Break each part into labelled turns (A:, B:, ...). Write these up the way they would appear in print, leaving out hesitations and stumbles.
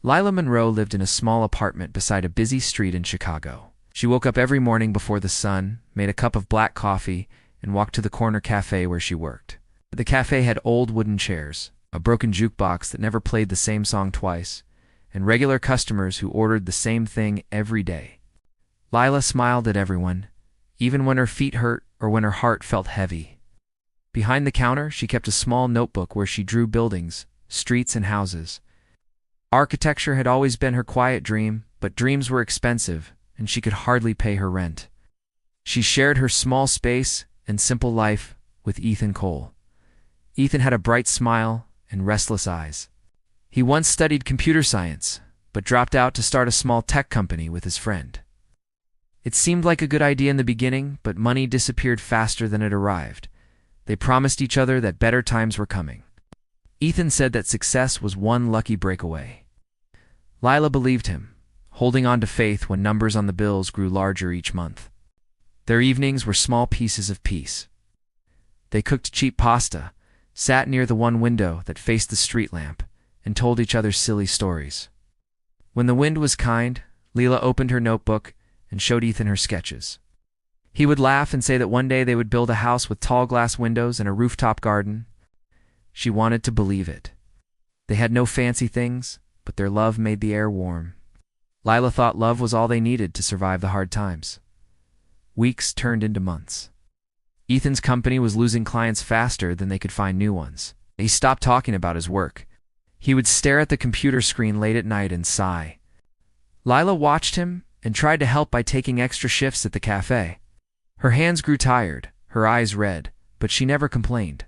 A: Lila Monroe lived in a small apartment beside a busy street in Chicago. She woke up every morning before the sun, made a cup of black coffee, and walked to the corner cafe where she worked. The cafe had old wooden chairs, a broken jukebox that never played the same song twice, and regular customers who ordered the same thing every day. Lila smiled at everyone, even when her feet hurt or when her heart felt heavy. Behind the counter, she kept a small notebook where she drew buildings, streets, and houses. Architecture had always been her quiet dream, but dreams were expensive, and she could hardly pay her rent. She shared her small space and simple life with Ethan Cole. Ethan had a bright smile and restless eyes. He once studied computer science, but dropped out to start a small tech company with his friend. It seemed like a good idea in the beginning, but money disappeared faster than it arrived. They promised each other that better times were coming. Ethan said that success was one lucky breakaway. Lila believed him, holding on to faith when numbers on the bills grew larger each month. Their evenings were small pieces of peace. They cooked cheap pasta, sat near the one window that faced the street lamp, and told each other silly stories. When the wind was kind, Lila opened her notebook and showed Ethan her sketches. He would laugh and say that one day they would build a house with tall glass windows and a rooftop garden. She wanted to believe it. They had no fancy things, but their love made the air warm. Lila thought love was all they needed to survive the hard times. Weeks turned into months. Ethan's company was losing clients faster than they could find new ones. He stopped talking about his work. He would stare at the computer screen late at night and sigh. Lila watched him and tried to help by taking extra shifts at the cafe. Her hands grew tired, her eyes red, but she never complained.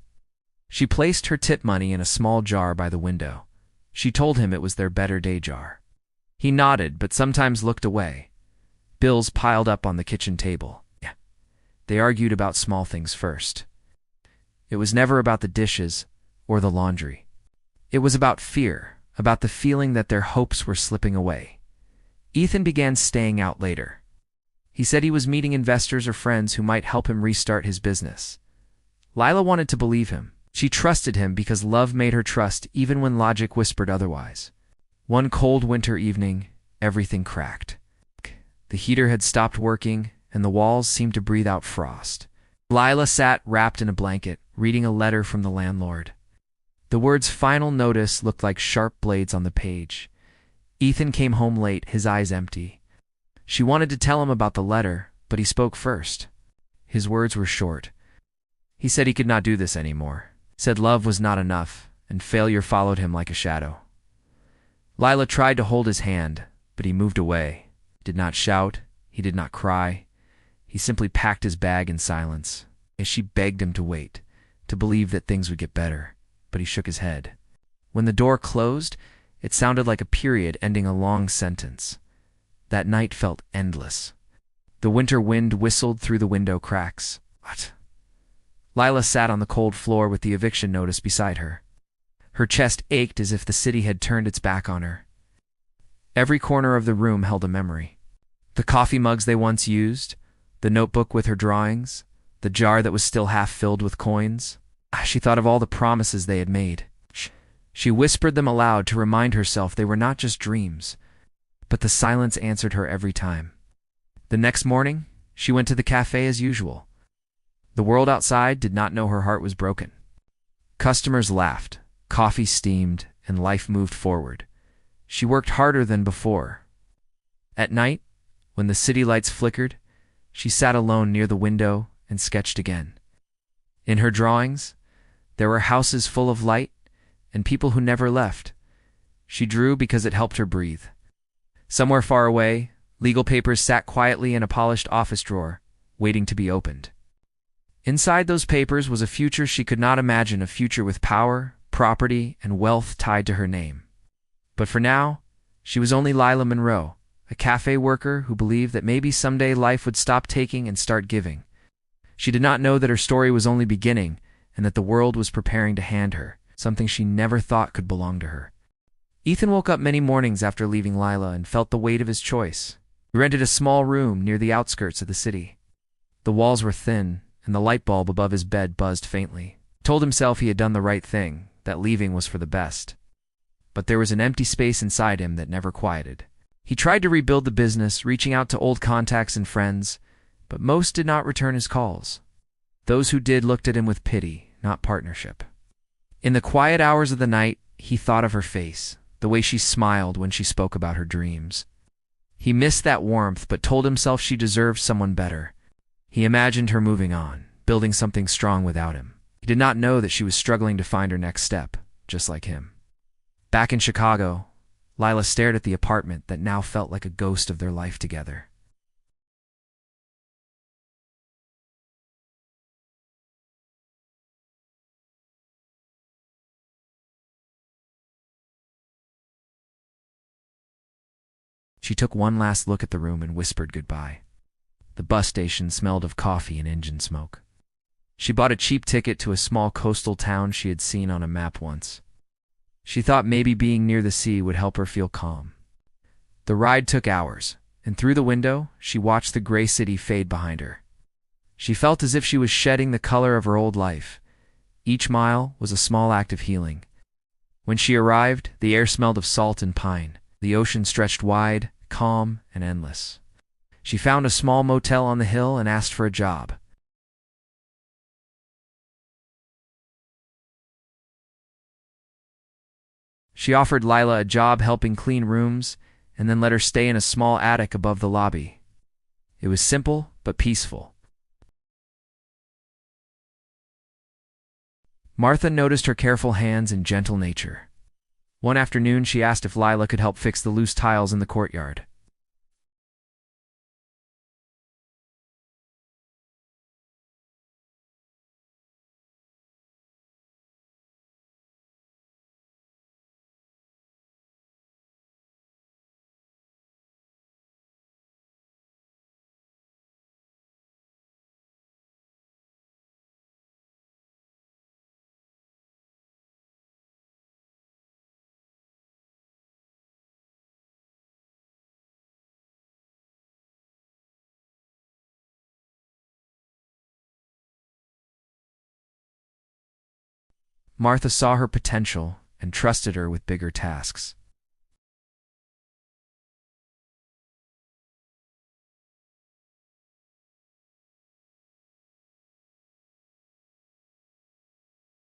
A: She placed her tip money in a small jar by the window. She told him it was their better day jar. He nodded, but sometimes looked away. Bills piled up on the kitchen table. They argued about small things first. It was never about the dishes or the laundry. It was about fear, about the feeling that their hopes were slipping away. Ethan began staying out later. He said he was meeting investors or friends who might help him restart his business. Lila wanted to believe him. She trusted him because love made her trust even when logic whispered otherwise. One cold winter evening, everything cracked. The heater had stopped working, and the walls seemed to breathe out frost. Lila sat wrapped in a blanket, reading a letter from the landlord. The words "final notice" looked like sharp blades on the page. Ethan came home late, his eyes empty. She wanted to tell him about the letter, but he spoke first. His words were short. He said he could not do this anymore. Said love was not enough, and failure followed him like a shadow. Lila tried to hold his hand, but he moved away. He did not shout. He did not cry. He simply packed his bag in silence. As she begged him to wait, to believe that things would get better, but he shook his head. When the door closed, it sounded like a period ending a long sentence. That night felt endless. The winter wind whistled through the window cracks. What? Lila sat on the cold floor with the eviction notice beside her. Her chest ached as if the city had turned its back on her. Every corner of the room held a memory. The coffee mugs they once used, the notebook with her drawings, the jar that was still half filled with coins. She thought of all the promises they had made. She whispered them aloud to remind herself they were not just dreams, but the silence answered her every time. The next morning, she went to the cafe as usual. The world outside did not know her heart was broken. Customers laughed, coffee steamed, and life moved forward. She worked harder than before. At night, when the city lights flickered, she sat alone near the window and sketched again. In her drawings, there were houses full of light and people who never left. She drew because it helped her breathe. Somewhere far away, legal papers sat quietly in a polished office drawer, waiting to be opened. Inside those papers was a future she could not imagine, a future with power, property, and wealth tied to her name. But for now, she was only Lila Monroe, a cafe worker who believed that maybe someday life would stop taking and start giving. She did not know that her story was only beginning and that the world was preparing to hand her something she never thought could belong to her. Ethan woke up many mornings after leaving Lila and felt the weight of his choice. He rented a small room near the outskirts of the city. The walls were thin, and the light bulb above his bed buzzed faintly. He told himself he had done the right thing, that leaving was for the best. but there was an empty space inside him that never quieted. He tried to rebuild the business, reaching out to old contacts and friends, but most did not return his calls. Those who did looked at him with pity, not partnership. In the quiet hours of the night, he thought of her face, the way she smiled when she spoke about her dreams. He missed that warmth, but told himself she deserved someone better. He imagined her moving on, building something strong without him. He did not know that she was struggling to find her next step, just like him. Back in Chicago, Lila stared at the apartment that now felt like a ghost of their life together. She took one last look at the room and whispered goodbye. The bus station smelled of coffee and engine smoke. She bought a cheap ticket to a small coastal town she had seen on a map once. She thought maybe being near the sea would help her feel calm. The ride took hours, and through the window, she watched the gray city fade behind her. She felt as if she was shedding the color of her old life. Each mile was a small act of healing. When she arrived, the air smelled of salt and pine. The ocean stretched wide, calm, and endless. She found a small motel on the hill and asked for a job. She offered Lila a job helping clean rooms and then let her stay in a small attic above the lobby. It was simple but peaceful. Martha noticed her careful hands and gentle nature. One afternoon, she asked if Lila could help fix the loose tiles in the courtyard. Martha saw her potential and trusted her with bigger tasks.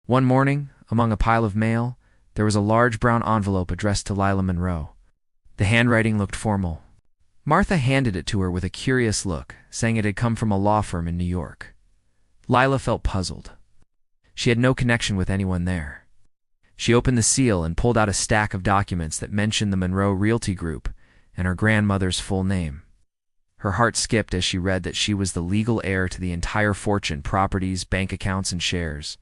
A: One morning, among a pile of mail, there was a large brown envelope addressed to Lila Monroe. The handwriting looked formal. Martha handed it to her with a curious look, saying it had come from a law firm in New York. Lila felt puzzled. She had no connection with anyone there. She opened the seal and pulled out a stack of documents that mentioned the Monroe Realty Group and her grandmother's full name. Her heart skipped as she read that she was the legal heir to the entire fortune, properties, bank accounts, and shares.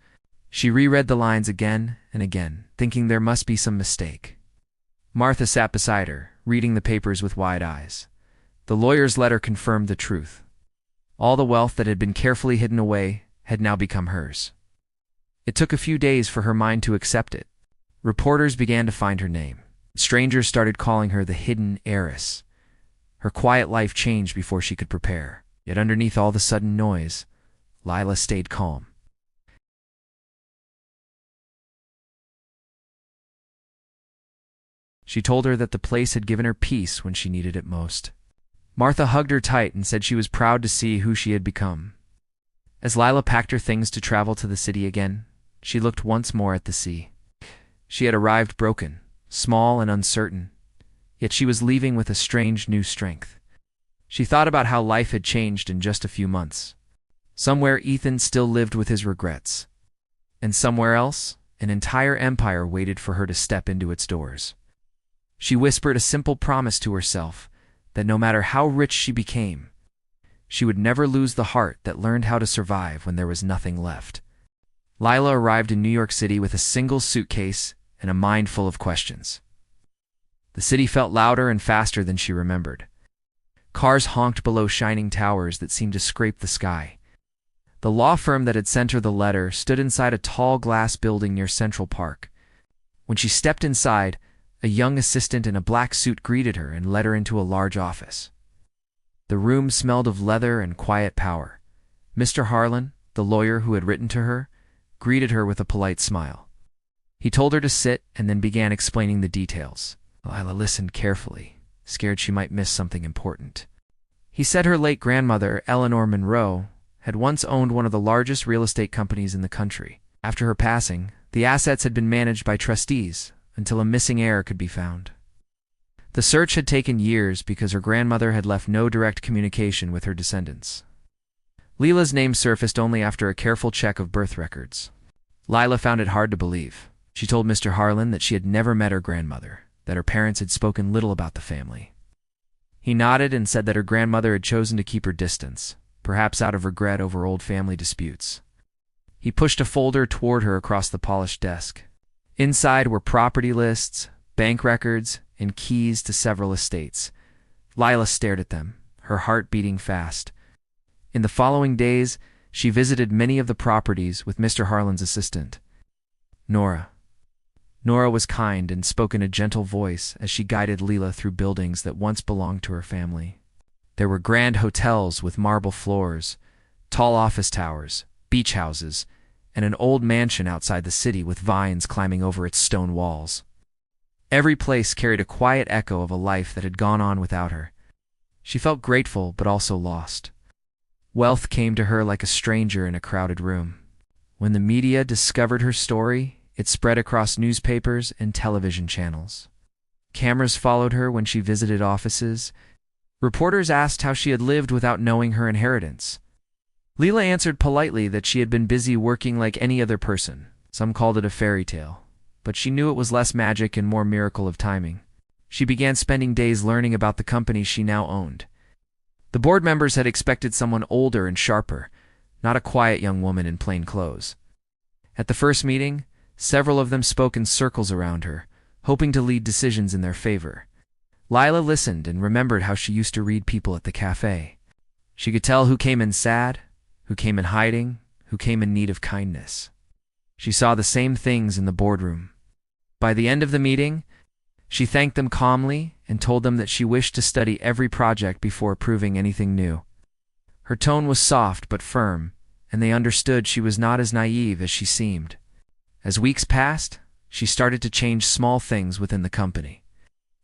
A: She reread the lines again and again, thinking there must be some mistake. Martha sat beside her, reading the papers with wide eyes. The lawyer's letter confirmed the truth. All the wealth that had been carefully hidden away had now become hers. It took a few days for her mind to accept it. Reporters began to find her name. Strangers started calling her the hidden heiress. Her quiet life changed before she could prepare. Yet underneath all the sudden noise, Lila stayed calm. She told her that the place had given her peace when she needed it most. Martha hugged her tight and said she was proud to see who she had become. As Lila packed her things to travel to the city again, she looked once more at the sea. She had arrived broken, small and uncertain, yet she was leaving with a strange new strength. She thought about how life had changed in just a few months. Somewhere Ethan still lived with his regrets, and somewhere else, an entire empire waited for her to step into its doors. She whispered a simple promise to herself that no matter how rich she became, she would never lose the heart that learned how to survive when there was nothing left. Lila arrived in New York City with a single suitcase and a mind full of questions. The city felt louder and faster than she remembered. Cars honked below shining towers that seemed to scrape the sky. The law firm that had sent her the letter stood inside a tall glass building near Central Park. When she stepped inside, a young assistant in a black suit greeted her and led her into a large office. The room smelled of leather and quiet power. Mr. Harlan, the lawyer who had written to her, greeted her with a polite smile. He told her to sit and then began explaining the details. Lila listened carefully, scared she might miss something important. He said her late grandmother, Eleanor Monroe, had once owned one of the largest real estate companies in the country. After her passing, the assets had been managed by trustees until a missing heir could be found. The search had taken years because her grandmother had left no direct communication with her descendants. Lila's name surfaced only after a careful check of birth records. Lila found it hard to believe. She told Mr. Harlan that she had never met her grandmother, that her parents had spoken little about the family. He nodded and said that her grandmother had chosen to keep her distance, perhaps out of regret over old family disputes. He pushed a folder toward her across the polished desk. Inside were property lists, bank records, and keys to several estates. Lila stared at them, her heart beating fast. In the following days, she visited many of the properties with Mr. Harlan's assistant, Nora. Nora was kind and spoke in a gentle voice as she guided Lila through buildings that once belonged to her family. There were grand hotels with marble floors, tall office towers, beach houses, and an old mansion outside the city with vines climbing over its stone walls. Every place carried a quiet echo of a life that had gone on without her. She felt grateful but also lost. Wealth came to her like a stranger in a crowded room. When the media discovered her story, it spread across newspapers and television channels. Cameras followed her when she visited offices. Reporters asked how she had lived without knowing her inheritance. Lila answered politely that she had been busy working like any other person. Some called it a fairy tale, but she knew it was less magic and more miracle of timing. She began spending days learning about the company she now owned. The board members had expected someone older and sharper, not a quiet young woman in plain clothes. At the first meeting, several of them spoke in circles around her, hoping to lead decisions in their favor. Lila listened and remembered how she used to read people at the cafe. She could tell who came in sad, who came in hiding, who came in need of kindness. She saw the same things in the boardroom. By the end of the meeting, she thanked them calmly and told them that she wished to study every project before approving anything new. Her tone was soft but firm, and they understood she was not as naive as she seemed. As weeks passed, she started to change small things within the company.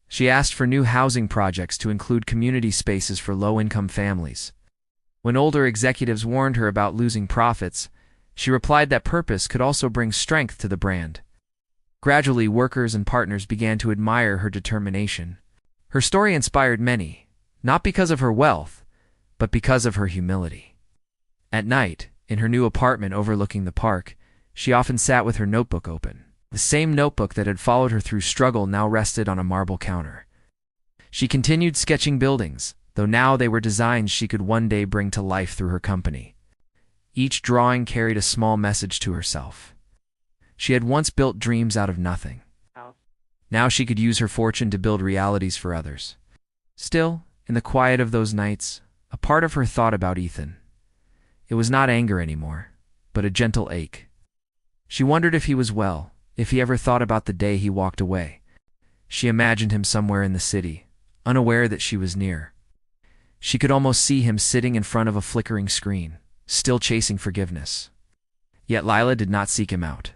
A: She asked for new housing projects to include community spaces for low-income families. When older executives warned her about losing profits, she replied that purpose could also bring strength to the brand. Gradually, workers and partners began to admire her determination. Her story inspired many, not because of her wealth, but because of her humility. At night, in her new apartment overlooking the park, she often sat with her notebook open. The same notebook that had followed her through struggle now rested on a marble counter. She continued sketching buildings, though now they were designs she could one day bring to life through her company. Each drawing carried a small message to herself. She had once built dreams out of nothing. Now she could use her fortune to build realities for others. Still, in the quiet of those nights, a part of her thought about Ethan. It was not anger anymore, but a gentle ache. She wondered if he was well, if he ever thought about the day he walked away. She imagined him somewhere in the city, unaware that she was near. She could almost see him sitting in front of a flickering screen, still chasing forgiveness. Yet Lila did not seek him out.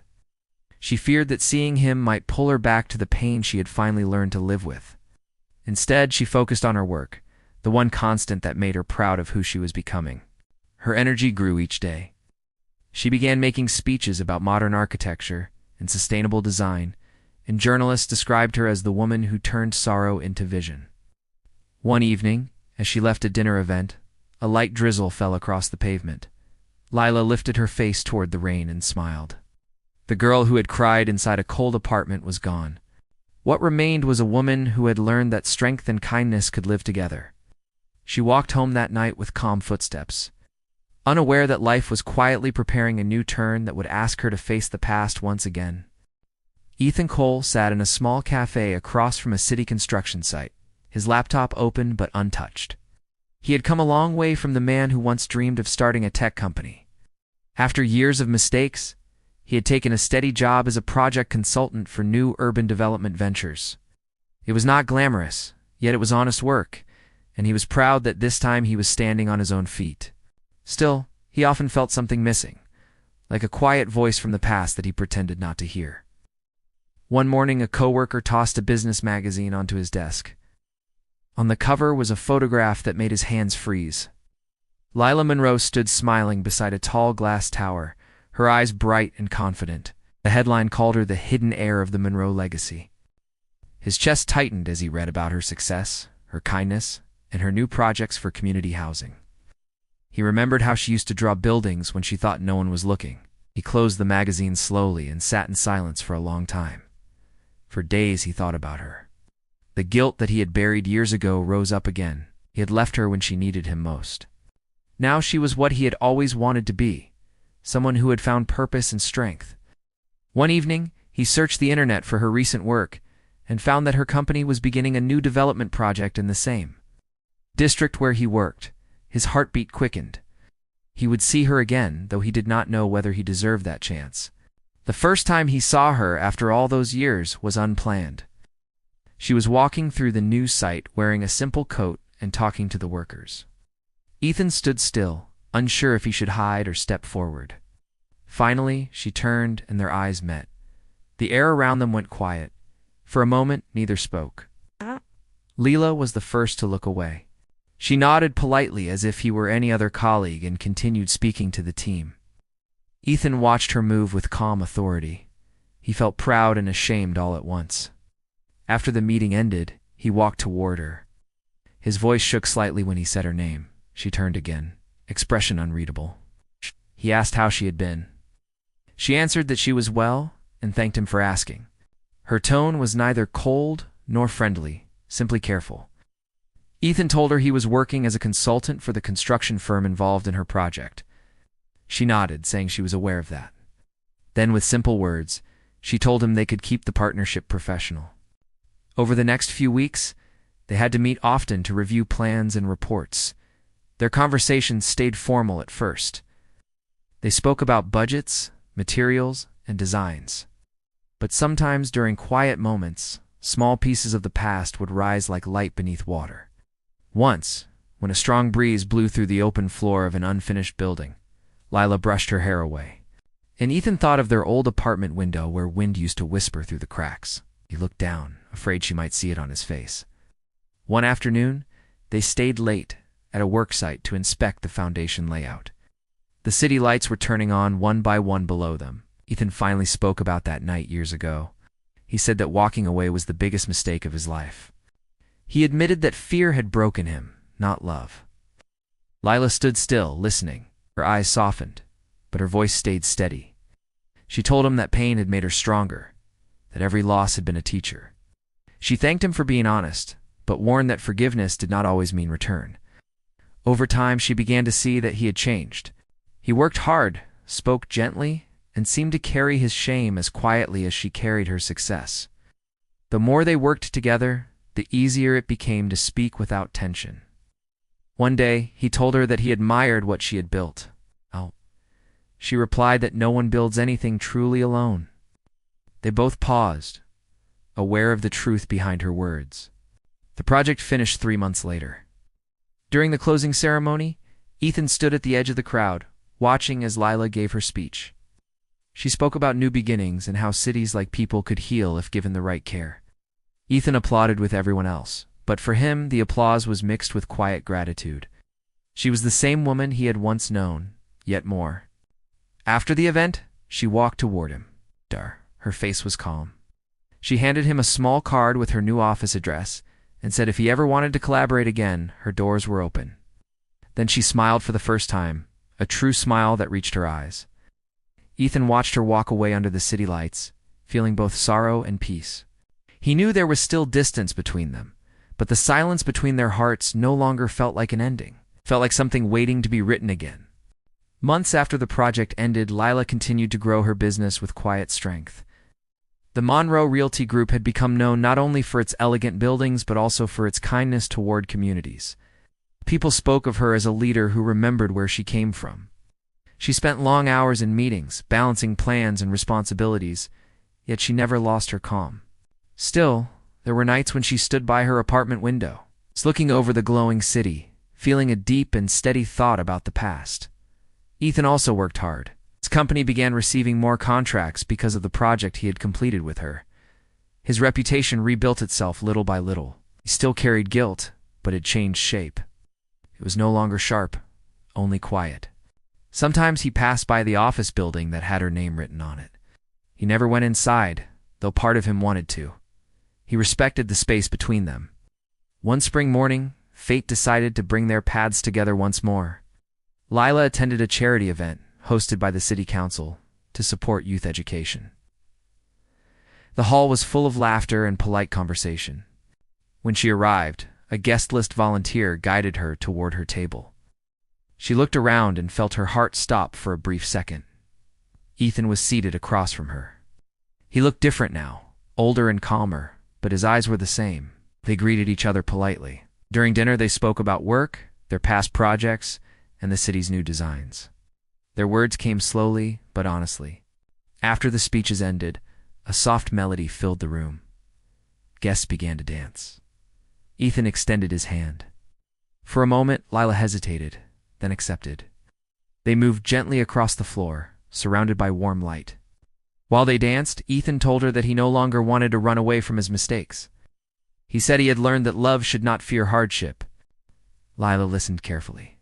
A: She feared that seeing him might pull her back to the pain she had finally learned to live with. Instead, she focused on her work, the one constant that made her proud of who she was becoming. Her energy grew each day. She began making speeches about modern architecture and sustainable design, and journalists described her as the woman who turned sorrow into vision. One evening, as she left a dinner event, a light drizzle fell across the pavement. Lila lifted her face toward the rain and smiled. The girl who had cried inside a cold apartment was gone. What remained was a woman who had learned that strength and kindness could live together. She walked home that night with calm footsteps, unaware that life was quietly preparing a new turn that would ask her to face the past once again. Ethan Cole sat in a small cafe across from a city construction site, his laptop open but untouched. He had come a long way from the man who once dreamed of starting a tech company. After years of mistakes, he had taken a steady job as a project consultant for new urban development ventures. It was not glamorous, yet it was honest work, and he was proud that this time he was standing on his own feet. Still, he often felt something missing, like a quiet voice from the past that he pretended not to hear. One morning, a coworker tossed a business magazine onto his desk. On the cover was a photograph that made his hands freeze. Lila Monroe stood smiling beside a tall glass tower, her eyes bright and confident. The headline called her the hidden heir of the Monroe legacy. His chest tightened as he read about her success, her kindness, and her new projects for community housing. He remembered how she used to draw buildings when she thought no one was looking. He closed the magazine slowly and sat in silence for a long time. For days he thought about her. The guilt that he had buried years ago rose up again. He had left her when she needed him most. Now she was what he had always wanted to be, someone who had found purpose and strength. One evening, he searched the internet for her recent work and found that her company was beginning a new development project in the same district where he worked. His heartbeat quickened. He would see her again, though he did not know whether he deserved that chance. The first time he saw her after all those years was unplanned. She was walking through the news site wearing a simple coat and talking to the workers. Ethan stood still, unsure if he should hide or step forward. Finally, she turned and their eyes met. The air around them went quiet. For a moment, neither spoke. Leela was the first to look away. She nodded politely as if he were any other colleague and continued speaking to the team. Ethan watched her move with calm authority. He felt proud and ashamed all at once. After the meeting ended, he walked toward her. His voice shook slightly when he said her name. She turned again, expression unreadable. He asked how she had been. She answered that she was well and thanked him for asking. Her tone was neither cold nor friendly, simply careful. Ethan told her he was working as a consultant for the construction firm involved in her project. She nodded, saying she was aware of that. Then, with simple words, she told him they could keep the partnership professional. Over the next few weeks, they had to meet often to review plans and reports. Their conversations stayed formal at first. They spoke about budgets, materials, and designs. But sometimes during quiet moments, small pieces of the past would rise like light beneath water. Once, when a strong breeze blew through the open floor of an unfinished building, Lila brushed her hair away. And Ethan thought of their old apartment window where wind used to whisper through the cracks. He looked down, afraid she might see it on his face. One afternoon, they stayed late at a work site to inspect the foundation layout. The city lights were turning on one by one below them. Ethan finally spoke about that night years ago. He said that walking away was the biggest mistake of his life. He admitted that fear had broken him, not love. Lila stood still, listening. Her eyes softened, but her voice stayed steady. She told him that pain had made her stronger, that every loss had been a teacher. She thanked him for being honest, but warned that forgiveness did not always mean return. Over time, she began to see that he had changed. He worked hard, spoke gently, and seemed to carry his shame as quietly as she carried her success. The more they worked together, the easier it became to speak without tension. One day, he told her that he admired what she had built. She replied that no one builds anything truly alone. They both paused, aware of the truth behind her words. The project finished 3 months later. During the closing ceremony, Ethan stood at the edge of the crowd, watching as Lila gave her speech. She spoke about new beginnings and how cities like people could heal if given the right care. Ethan applauded with everyone else, but for him the applause was mixed with quiet gratitude. She was the same woman he had once known, yet more. After the event, she walked toward him. Her face was calm. She handed him a small card with her new office address and said if he ever wanted to collaborate again, her doors were open. Then she smiled for the first time, a true smile that reached her eyes. Ethan watched her walk away under the city lights, feeling both sorrow and peace. He knew there was still distance between them, but the silence between their hearts no longer felt like an ending. It felt like something waiting to be written again. Months after the project ended, Lila continued to grow her business with quiet strength. The Monroe Realty Group had become known not only for its elegant buildings but also for its kindness toward communities. People spoke of her as a leader who remembered where she came from. She spent long hours in meetings, balancing plans and responsibilities, yet she never lost her calm. Still, there were nights when she stood by her apartment window, looking over the glowing city, feeling a deep and steady thought about the past. Ethan also worked hard. His company began receiving more contracts because of the project he had completed with her. His reputation rebuilt itself little by little. He still carried guilt, but it changed shape. It was no longer sharp, only quiet. Sometimes he passed by the office building that had her name written on it. He never went inside, though part of him wanted to. He respected the space between them. One spring morning, fate decided to bring their paths together once more. Lila attended a charity event hosted by the city council to support youth education. The hall was full of laughter and polite conversation. When she arrived, a guest list volunteer guided her toward her table. She looked around and felt her heart stop for a brief second. Ethan was seated across from her. He looked different now, older and calmer, but his eyes were the same. They greeted each other politely. During dinner, they spoke about work, their past projects, and the city's new designs. Their words came slowly but honestly. After the speeches ended, a soft melody filled the room. Guests began to dance. Ethan extended his hand. For a moment, Lila hesitated, then accepted. They moved gently across the floor, surrounded by warm light. While they danced, Ethan told her that he no longer wanted to run away from his mistakes. He said he had learned that love should not fear hardship. Lila listened carefully.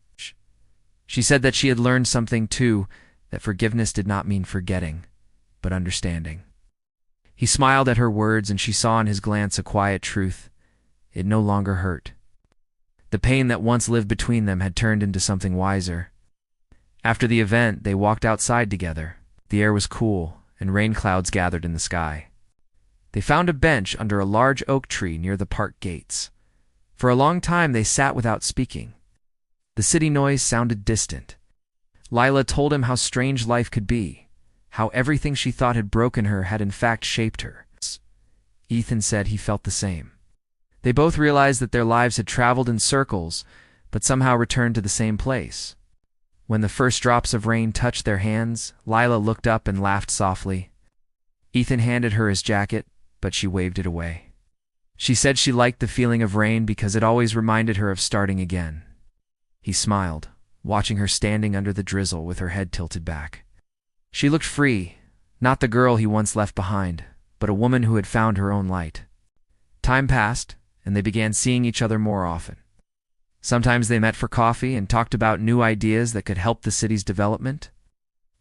A: She said that she had learned something too, that forgiveness did not mean forgetting, but understanding. He smiled at her words, and she saw in his glance a quiet truth. It no longer hurt. The pain that once lived between them had turned into something wiser. After the event, they walked outside together. The air was cool, and rain clouds gathered in the sky. They found a bench under a large oak tree near the park gates. For a long time they sat without speaking. The city noise sounded distant. Lila told him how strange life could be, how everything she thought had broken her had in fact shaped her. Ethan said he felt the same. They both realized that their lives had traveled in circles, but somehow returned to the same place. When the first drops of rain touched their hands, Lila looked up and laughed softly. Ethan handed her his jacket, but she waved it away. She said she liked the feeling of rain because it always reminded her of starting again. He smiled, watching her standing under the drizzle with her head tilted back. She looked free, not the girl he once left behind, but a woman who had found her own light. Time passed, and they began seeing each other more often. Sometimes they met for coffee and talked about new ideas that could help the city's development.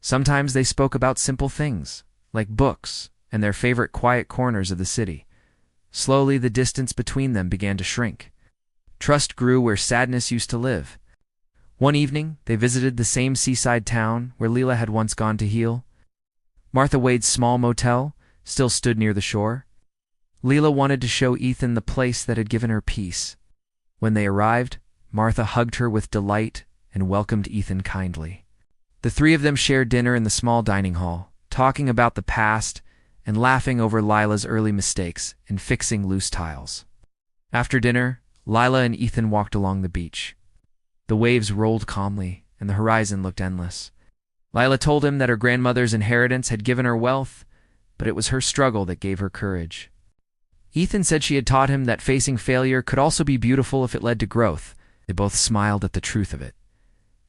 A: Sometimes they spoke about simple things, like books and their favorite quiet corners of the city. Slowly, the distance between them began to shrink. Trust grew where sadness used to live. One evening, they visited the same seaside town where Lila had once gone to heal. Martha Wade's small motel still stood near the shore. Lila wanted to show Ethan the place that had given her peace. When they arrived, Martha hugged her with delight and welcomed Ethan kindly. The three of them shared dinner in the small dining hall, talking about the past and laughing over Lila's early mistakes in fixing loose tiles. After dinner, Lila and Ethan walked along the beach. The waves rolled calmly, and the horizon looked endless. Lila told him that her grandmother's inheritance had given her wealth, but it was her struggle that gave her courage. Ethan said she had taught him that facing failure could also be beautiful if it led to growth. They both smiled at the truth of it.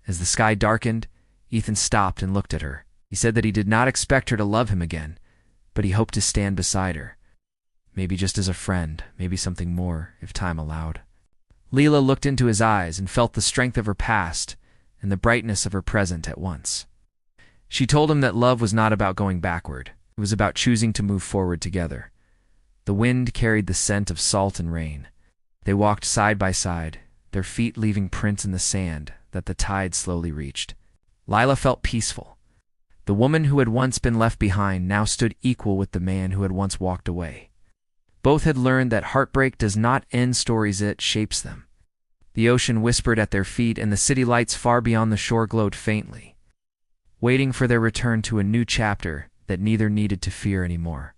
A: As the sky darkened, Ethan stopped and looked at her. He said that he did not expect her to love him again, but he hoped to stand beside her. Maybe just as a friend, maybe something more, if time allowed. Lila looked into his eyes and felt the strength of her past and the brightness of her present at once. She told him that love was not about going backward. It was about choosing to move forward together. The wind carried the scent of salt and rain. They walked side by side, their feet leaving prints in the sand that the tide slowly reached. Lila felt peaceful. The woman who had once been left behind now stood equal with the man who had once walked away. Both had learned that heartbreak does not end stories, it shapes them. The ocean whispered at their feet, and the city lights far beyond the shore glowed faintly, waiting for their return to a new chapter that neither needed to fear anymore.